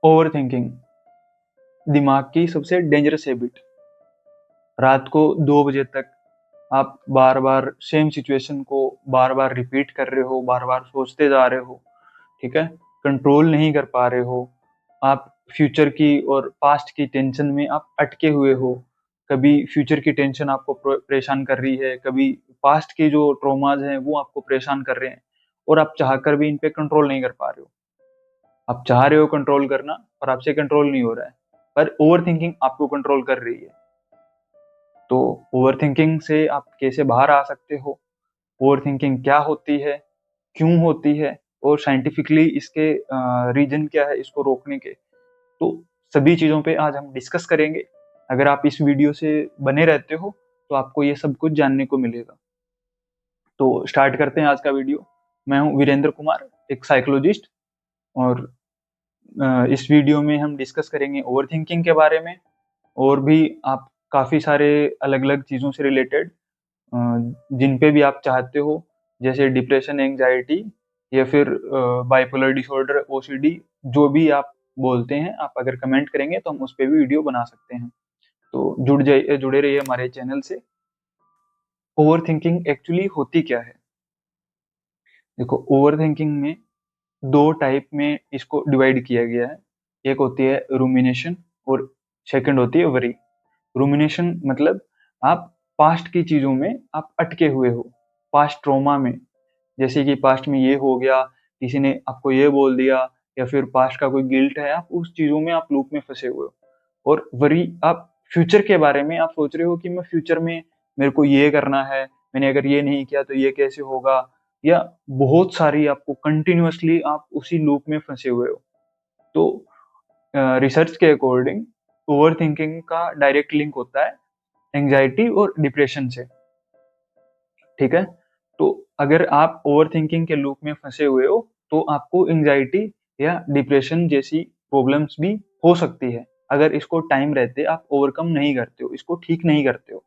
Over thinking दिमाग की सबसे डेंजरस हैबिट। रात को 2 बजे तक आप बार बार सेम सिचुएशन को बार बार रिपीट कर रहे हो, बार बार सोचते जा रहे हो, ठीक है, कंट्रोल नहीं कर पा रहे हो। आप फ्यूचर की और पास्ट की टेंशन में आप अटके हुए हो। कभी फ्यूचर की टेंशन आपको परेशान कर रही है, कभी पास्ट की जो ट्रॉमाज हैं वो आपको परेशान कर रहे हैं, और आप चाहकर भी इन पे कंट्रोल नहीं कर पा रहे हो। आप चाह रहे हो कंट्रोल करना, पर आपसे कंट्रोल नहीं हो रहा है, पर ओवर थिंकिंग आपको कंट्रोल कर रही है। तो ओवर थिंकिंग से आप कैसे बाहर आ सकते हो, ओवर थिंकिंग क्या होती है, क्यों होती है, और साइंटिफिकली इसके रीजन क्या है इसको रोकने के, तो सभी चीज़ों पे आज हम डिस्कस करेंगे। अगर आप इस वीडियो से बने रहते हो तो आपको ये सब कुछ जानने को मिलेगा। तो स्टार्ट करते हैं आज का वीडियो। मैं हूँ वीरेंद्र कुमार, एक साइकोलॉजिस्ट, और इस वीडियो में हम डिस्कस करेंगे ओवर थिंकिंग के बारे में, और भी आप काफ़ी सारे अलग अलग चीज़ों से रिलेटेड जिन पे भी आप चाहते हो, जैसे डिप्रेशन, एंग्जाइटी, या फिर बाइपोलर डिसऑर्डर, ओसीडी, जो भी आप बोलते हैं, आप अगर कमेंट करेंगे तो हम उस पर भी वीडियो बना सकते हैं। तो जुड़े रहिए हमारे चैनल से। ओवर थिंकिंग एक्चुअली होती क्या है? देखो, ओवर थिंकिंग में दो टाइप में इसको डिवाइड किया गया है। एक होती है रूमिनेशन, और सेकंड होती है वरी। रूमिनेशन मतलब आप पास्ट की चीजों में आप अटके हुए हो, पास्ट ट्रॉमा में, जैसे कि पास्ट में ये हो गया, किसी ने आपको ये बोल दिया, या फिर पास्ट का कोई गिल्ट है, आप उस चीजों में आप लूप में फंसे हुए हो। और वरी आप फ्यूचर के बारे में आप सोच रहे हो कि मैं फ्यूचर में मेरे को ये करना है, मैंने अगर ये नहीं किया तो ये कैसे होगा, या बहुत सारी आपको कंटिन्यूअसली आप उसी लूप में फंसे हुए हो। तो रिसर्च के अकॉर्डिंग ओवर थिंकिंग का डायरेक्ट लिंक होता है एंजाइटी और डिप्रेशन से, ठीक है। तो अगर आप ओवर थिंकिंग के लूप में फंसे हुए हो तो आपको एंजाइटी या डिप्रेशन जैसी प्रॉब्लम्स भी हो सकती है, अगर इसको टाइम रहते आप ओवरकम नहीं करते हो, इसको ठीक नहीं करते हो।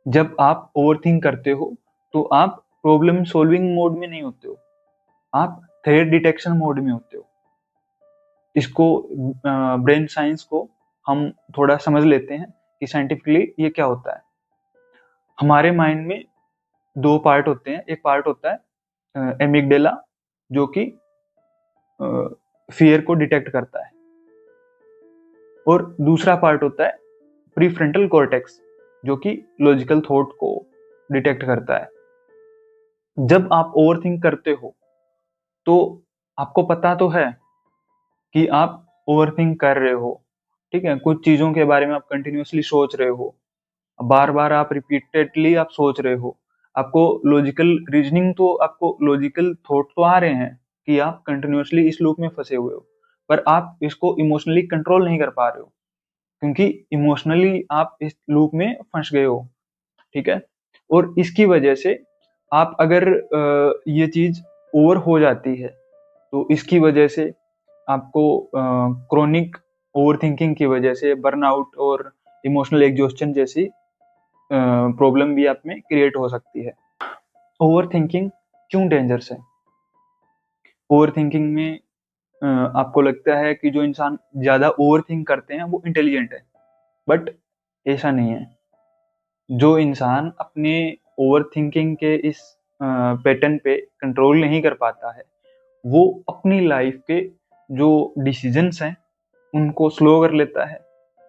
जब आप ओवर थिंक करते हो तो आप प्रॉब्लम सॉल्विंग मोड में नहीं होते हो, आप थ्रेट डिटेक्शन मोड में होते हो। इसको ब्रेन साइंस को हम थोड़ा समझ लेते हैं कि साइंटिफिकली ये क्या होता है। हमारे माइंड में दो पार्ट होते हैं। एक पार्ट होता है एमिगडेला, जो कि फियर को डिटेक्ट करता है, और दूसरा पार्ट होता है प्रीफ्रंटल कॉर्टेक्स, जो कि लॉजिकल थॉट को डिटेक्ट करता है। जब आप ओवरथिंक करते हो तो आपको पता तो है कि आप ओवरथिंक कर रहे हो, ठीक है, कुछ चीजों के बारे में आप कंटिन्यूअसली सोच रहे हो, बार बार आप रिपीटेडली आप सोच रहे हो, आपको लॉजिकल रीजनिंग, तो आपको लॉजिकल थॉट तो आ रहे हैं कि आप कंटिन्यूअसली इस लूप में फंसे हुए हो, पर आप इसको इमोशनली कंट्रोल नहीं कर पा रहे हो, क्योंकि इमोशनली आप इस लूप में फंस गए हो, ठीक है। और इसकी वजह से आप अगर ये चीज ओवर हो जाती है तो इसकी वजह से आपको क्रोनिक ओवरथिंकिंग की वजह से बर्नआउट और इमोशनल एग्जॉस्शन जैसी प्रॉब्लम भी आप में क्रिएट हो सकती है। ओवरथिंकिंग क्यों डेंजरस है? ओवरथिंकिंग में आपको लगता है कि जो इंसान ज्यादा ओवरथिंक करते हैं वो इंटेलिजेंट है, बट ऐसा नहीं है। जो इंसान अपने ओवरथिंकिंग के इस पैटर्न पे कंट्रोल नहीं कर पाता है, वो अपनी लाइफ के जो डिसीजंस हैं उनको स्लो कर लेता है।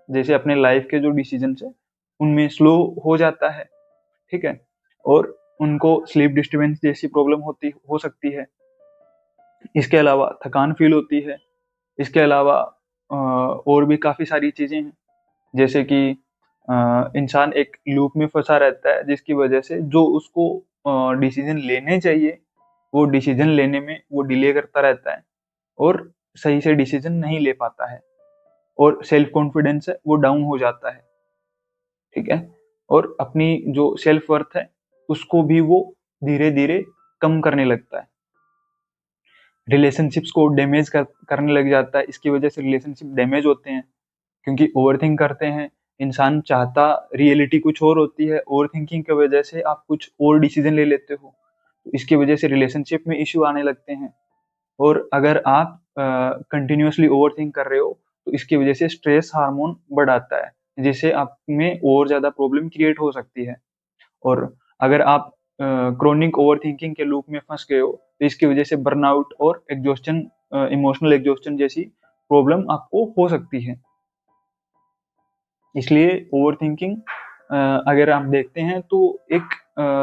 जैसे अपने लाइफ के जो डिसीजंस हैं उनमें स्लो हो जाता है, ठीक है, और उनको स्लीप डिस्टर्बेंस जैसी प्रॉब्लम होती हो सकती है। इसके अलावा थकान फील होती है। इसके अलावा और भी काफ़ी सारी चीज़ें हैं, जैसे कि इंसान एक लूप में फंसा रहता है, जिसकी वजह से जो उसको डिसीजन लेने चाहिए वो डिसीजन लेने में वो डिले करता रहता है, और सही से डिसीजन नहीं ले पाता है, और सेल्फ कॉन्फिडेंस है वो डाउन हो जाता है, ठीक है, और अपनी जो सेल्फ वर्थ है उसको भी वो धीरे धीरे कम करने लगता है। रिलेशनशिप्स को डैमेज करने लग जाता है। इसकी वजह से रिलेशनशिप डैमेज होते हैं, क्योंकि ओवरथिंक करते हैं। इंसान चाहता रियलिटी कुछ और होती है, ओवरथिंकिंग की वजह से आप कुछ और डिसीजन ले लेते हो, तो इसकी वजह से रिलेशनशिप में इश्यू आने लगते हैं। और अगर आप कंटिन्यूअसली ओवर थिंक कर रहे हो तो इसकी वजह से स्ट्रेस हार्मोन बढ़ाता है, जिससे आप में और ज़्यादा प्रॉब्लम क्रिएट हो सकती है। और अगर आप क्रोनिक ओवरथिंकिंग के लूप में फंस गए हो तो इसकी वजह से बर्नआउट और एग्जॉस्टन, इमोशनल एग्जॉस्टन जैसी प्रॉब्लम आपको हो सकती है। इसलिए ओवरथिंकिंग अगर आप देखते हैं तो एक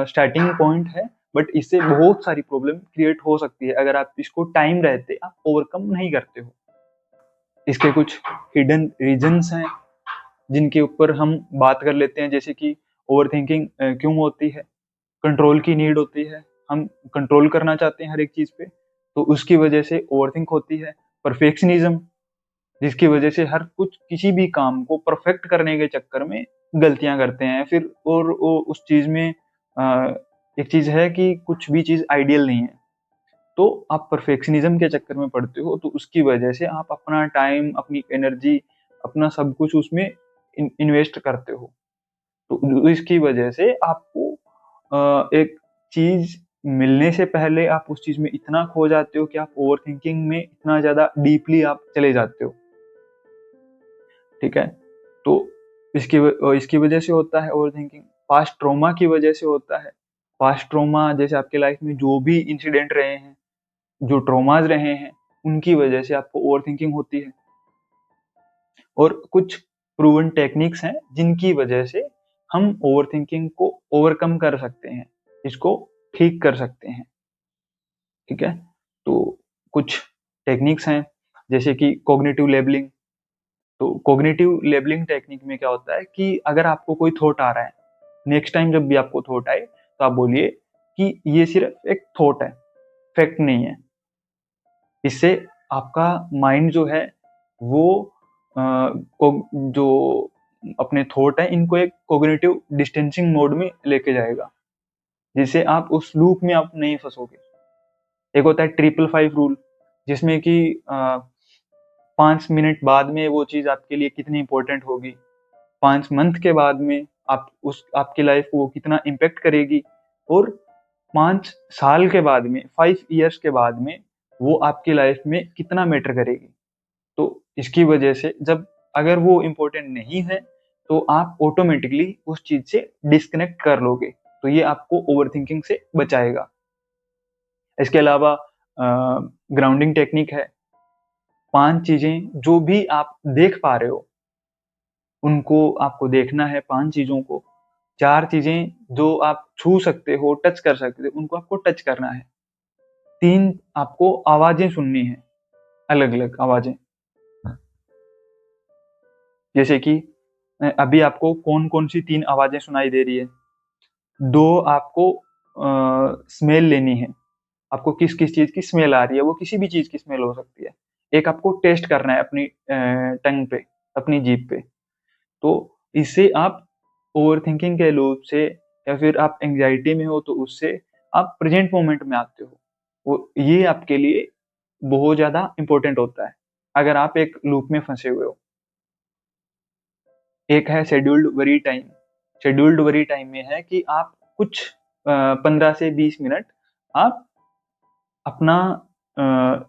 स्टार्टिंग पॉइंट है, बट इससे बहुत सारी प्रॉब्लम क्रिएट हो सकती है अगर आप इसको टाइम रहते आप ओवरकम नहीं करते हो। इसके कुछ हिडन रीजंस हैं जिनके ऊपर हम बात कर लेते हैं, जैसे कि ओवरथिंकिंग क्यों होती है। कंट्रोल की नीड होती है, हम कंट्रोल करना चाहते हैं हर एक चीज पे, तो उसकी वजह से ओवरथिंक होती है। परफेक्शनिज्म, जिसकी वजह से हर कुछ किसी भी काम को परफेक्ट करने के चक्कर में गलतियां करते हैं फिर, और वो उस चीज में एक चीज है कि कुछ भी चीज आइडियल नहीं है, तो आप परफेक्शनिज्म के चक्कर में पड़ते हो, तो उसकी वजह से आप अपना टाइम, अपनी एनर्जी, अपना सब कुछ उसमें इन्वेस्ट करते हो। तो इसकी वजह से आपको एक चीज मिलने से पहले आप उस चीज में इतना खो जाते हो कि आप ओवर थिंकिंग में इतना ज्यादा डीपली आप चले जाते हो। ठीक है, तो इसकी वजह से होता है ओवर थिंकिंग। पास्ट ट्रॉमा की वजह से होता है। पास्ट ट्रॉमा जैसे आपके लाइफ में जो भी इंसिडेंट रहे हैं, जो ट्रॉमाज रहे हैं, उनकी वजह से आपको ओवर थिंकिंग होती है। और कुछ प्रूवन टेक्निक्स हैं जिनकी वजह से हम ओवर थिंकिंग को ओवरकम कर सकते हैं, इसको ठीक कर सकते हैं। ठीक है, तो कुछ टेक्निक्स हैं जैसे कि कॉग्निटिव लेबलिंग। तो कॉग्निटिव लेबलिंग टेक्निक में क्या होता है कि अगर आपको कोई थॉट आ रहा है, नेक्स्ट टाइम जब भी आपको थॉट आए तो आप बोलिए कि ये सिर्फ एक थॉट है, फैक्ट नहीं है। इससे आपका माइंड जो है वो जो अपने थॉट है इनको एक कॉग्निटिव डिस्टेंसिंग मोड में लेके जाएगा, जिससे आप उस लूप में आप नहीं फंसोगे। एक होता है 555 रूल, जिसमें कि 5 मिनट बाद में वो चीज आपके लिए कितनी इंपॉर्टेंट होगी, 5 मंथ के बाद में आपकी लाइफ वो कितना इम्पेक्ट करेगी, और 5 साल के बाद में, 5 years के बाद में वो आपकी लाइफ में कितना मैटर करेगी। तो इसकी वजह से जब अगर वो इम्पोर्टेंट नहीं है तो आप ऑटोमेटिकली उस चीज से डिस्कनेक्ट कर लोगे, तो ये आपको ओवरथिंकिंग से बचाएगा। इसके अलावा ग्राउंडिंग टेक्निक है। 5 चीजें जो भी आप देख पा रहे हो उनको आपको देखना है, 5 चीजों को। 4 चीजें जो आप छू सकते हो, टच कर सकते हो, उनको आपको टच करना है। 3 आपको आवाजें सुननी है, अलग अलग आवाजें, जैसे कि अभी आपको कौन कौन सी 3 आवाजें सुनाई दे रही है। 2 आपको स्मेल लेनी है, आपको किस किस चीज की स्मेल आ रही है, वो किसी भी चीज की स्मेल हो सकती है। एक आपको टेस्ट करना है अपनी टंग पे, अपनी जीभ पे। तो इससे आप ओवर थिंकिंग के लूप से, या फिर आप एंग्जाइटी में हो तो उससे आप प्रेजेंट मोमेंट में आते हो। वो ये आपके लिए बहुत ज्यादा इंपॉर्टेंट होता है अगर आप एक लूप में फंसे हुए हो। एक है scheduled worry time. Scheduled worry time में है कि आप कुछ 15 से 20 मिनट आप अपना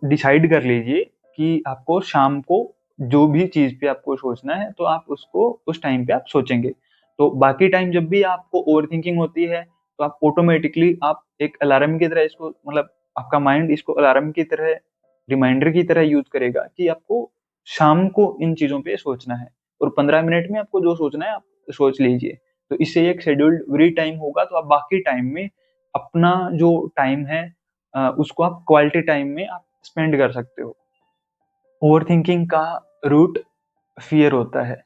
डिसाइड कर लीजिए कि आपको शाम को जो भी चीज पे आपको सोचना है तो आप उसको उस टाइम पे आप सोचेंगे। तो बाकी टाइम जब भी आपको ओवरथिंकिंग होती है तो आप ऑटोमेटिकली आप एक अलार्म की तरह इसको, मतलब आपका माइंड इसको अलार्म की तरह, रिमाइंडर की तरह यूज करेगा कि आपको शाम को इन चीजों पे सोचना है, और 15 मिनट में आपको जो सोचना है आप सोच लीजिए। तो इससे एक शेड्यूल्ड फ्री टाइम होगा, तो आप बाकी टाइम में अपना जो टाइम है उसको आप क्वालिटी टाइम में आप स्पेंड कर सकते हो। ओवरथिंकिंग का रूट फियर होता है।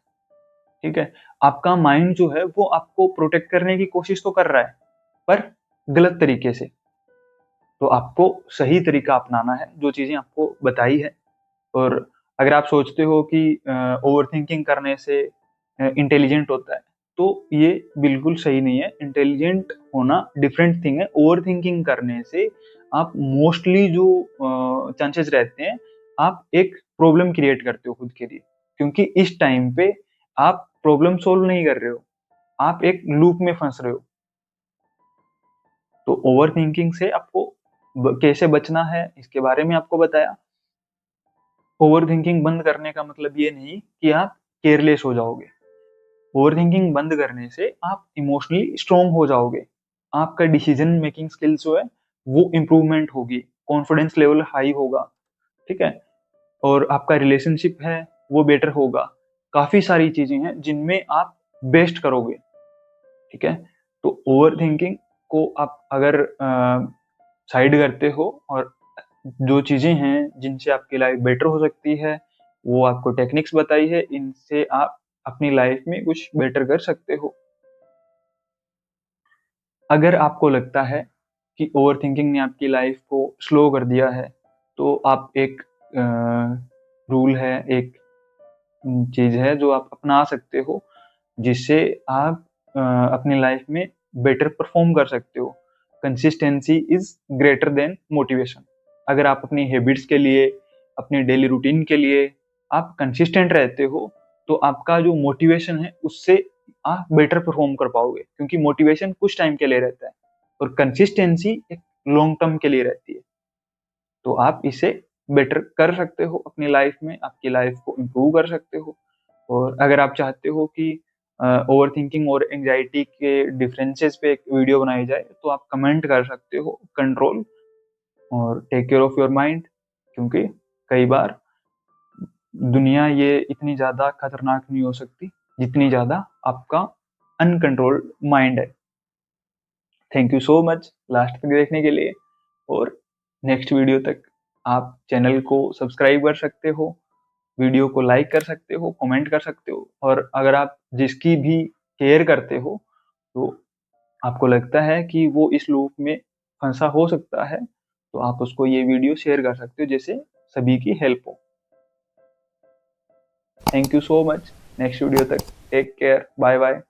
ठीक है, आपका माइंड जो है वो आपको प्रोटेक्ट करने की कोशिश तो कर रहा है, पर गलत तरीके से। तो आपको सही तरीका अपनाना है, जो चीजें आपको बताई है। और अगर आप सोचते हो कि ओवरथिंकिंग करने से इंटेलिजेंट होता है, तो ये बिल्कुल सही नहीं है। इंटेलिजेंट होना डिफरेंट थिंग है। ओवरथिंकिंग करने से आप मोस्टली जो चांसेस रहते हैं, आप एक प्रॉब्लम क्रिएट करते हो खुद के लिए, क्योंकि इस टाइम पे आप प्रॉब्लम सोल्व नहीं कर रहे हो, आप एक लूप में फंस रहे हो। तो ओवरथिंकिंग से आपको कैसे बचना है इसके बारे में आपको बताया। ओवर थिंकिंग बंद करने का मतलब ये नहीं कि आप केयरलेस हो जाओगे। ओवर थिंकिंग बंद करने से आप इमोशनली स्ट्रोंग हो जाओगे, आपका डिसीजन मेकिंग स्किल्स जो है वो इम्प्रूवमेंट होगी, कॉन्फिडेंस लेवल हाई होगा, ठीक है, और आपका रिलेशनशिप है वो बेटर होगा। काफी सारी चीजें हैं जिनमें आप बेस्ट करोगे, ठीक है। तो ओवर थिंकिंग को आप अगर साइड करते हो और जो चीजें हैं जिनसे आपकी लाइफ बेटर हो सकती है, वो आपको टेक्निक्स बताई है, इनसे आप अपनी लाइफ में कुछ बेटर कर सकते हो। अगर आपको लगता है कि ओवर थिंकिंग ने आपकी लाइफ को स्लो कर दिया है, तो आप एक रूल है, एक चीज है जो आप अपना सकते हो, जिससे आप अपनी लाइफ में बेटर परफॉर्म कर सकते हो। Consistency is greater than motivation. अगर आप अपनी हैबिट्स के लिए, अपनी डेली रूटीन के लिए आप कंसिस्टेंट रहते हो, तो आपका जो मोटिवेशन है उससे आप बेटर परफॉर्म कर पाओगे, क्योंकि मोटिवेशन कुछ टाइम के लिए रहता है और कंसिस्टेंसी एक लॉन्ग टर्म के लिए रहती है। तो आप इसे बेटर कर सकते हो अपनी लाइफ में, आपकी लाइफ को इम्प्रूव कर सकते हो। और अगर आप चाहते हो कि ओवर थिंकिंग और एंजाइटी के डिफरेंसेस पे एक वीडियो बनाई जाए, तो आप कमेंट कर सकते हो कंट्रोल और take care of your mind, क्योंकि कई बार दुनिया ये इतनी ज़्यादा खतरनाक नहीं हो सकती जितनी ज़्यादा आपका अनकंट्रोल्ड माइंड है। Thank you so much last तक देखने के लिए, और नेक्स्ट वीडियो तक आप चैनल को सब्सक्राइब कर सकते हो, वीडियो को लाइक कर सकते हो, कमेंट कर सकते हो, और अगर आप जिसकी भी केयर करते हो, तो आपको लगता है कि वो इस लूप में फंसा हो सकता है, तो आप उसको ये वीडियो शेयर कर सकते हो, जिससे सभी की हेल्प हो। Thank you so much. Next video तक टेक केयर, बाय बाय।